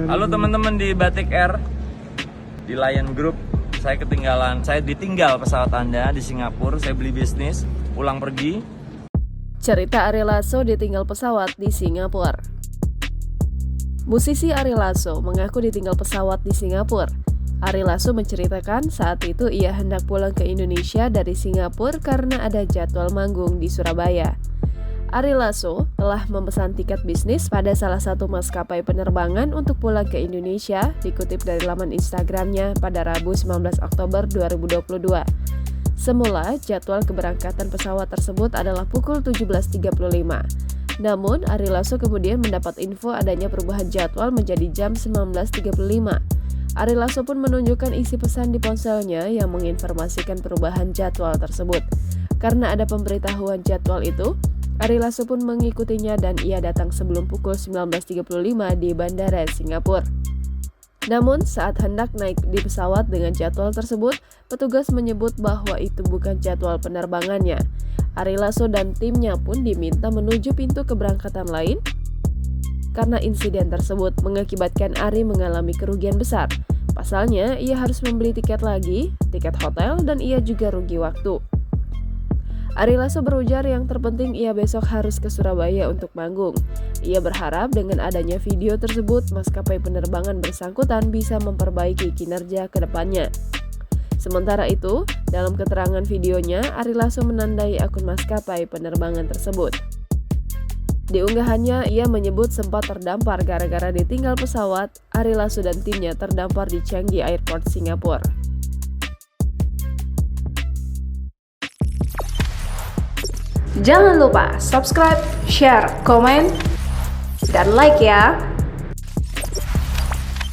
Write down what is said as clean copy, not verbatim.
Halo teman-teman di Batik Air, di Lion Group. Saya ditinggal pesawat Anda di Singapura. Saya beli bisnis, pulang pergi. Cerita Ari Lasso ditinggal pesawat di Singapura. Musisi Ari Lasso mengaku ditinggal pesawat di Singapura. Ari Lasso menceritakan saat itu ia hendak pulang ke Indonesia dari Singapura karena ada jadwal manggung di Surabaya. Ari Lasso telah memesan tiket bisnis pada salah satu maskapai penerbangan untuk pulang ke Indonesia, dikutip dari laman Instagramnya pada Rabu 19 Oktober 2022. Semula, jadwal keberangkatan pesawat tersebut adalah pukul 17.35. Namun, Ari Lasso kemudian mendapat info adanya perubahan jadwal menjadi jam 19.35. Ari Lasso pun menunjukkan isi pesan di ponselnya yang menginformasikan perubahan jadwal tersebut. Karena ada pemberitahuan jadwal itu, Ari Lasso pun mengikutinya dan ia datang sebelum pukul 19.35 di Bandara Singapura. Namun, saat hendak naik di pesawat dengan jadwal tersebut, petugas menyebut bahwa itu bukan jadwal penerbangannya. Ari Lasso dan timnya pun diminta menuju pintu keberangkatan lain karena insiden tersebut mengakibatkan Ari mengalami kerugian besar. Pasalnya, ia harus membeli tiket lagi, tiket hotel, dan ia juga rugi waktu. Ari Lasso berujar yang terpenting ia besok harus ke Surabaya untuk manggung. Ia berharap dengan adanya video tersebut, maskapai penerbangan bersangkutan bisa memperbaiki kinerja ke depannya. Sementara itu, dalam keterangan videonya, Ari Lasso menandai akun maskapai penerbangan tersebut. Di unggahannya, ia menyebut sempat terdampar gara-gara ditinggal pesawat. Ari Lasso dan timnya terdampar di Changi Airport, Singapura. Jangan lupa subscribe, share, komen, dan like ya!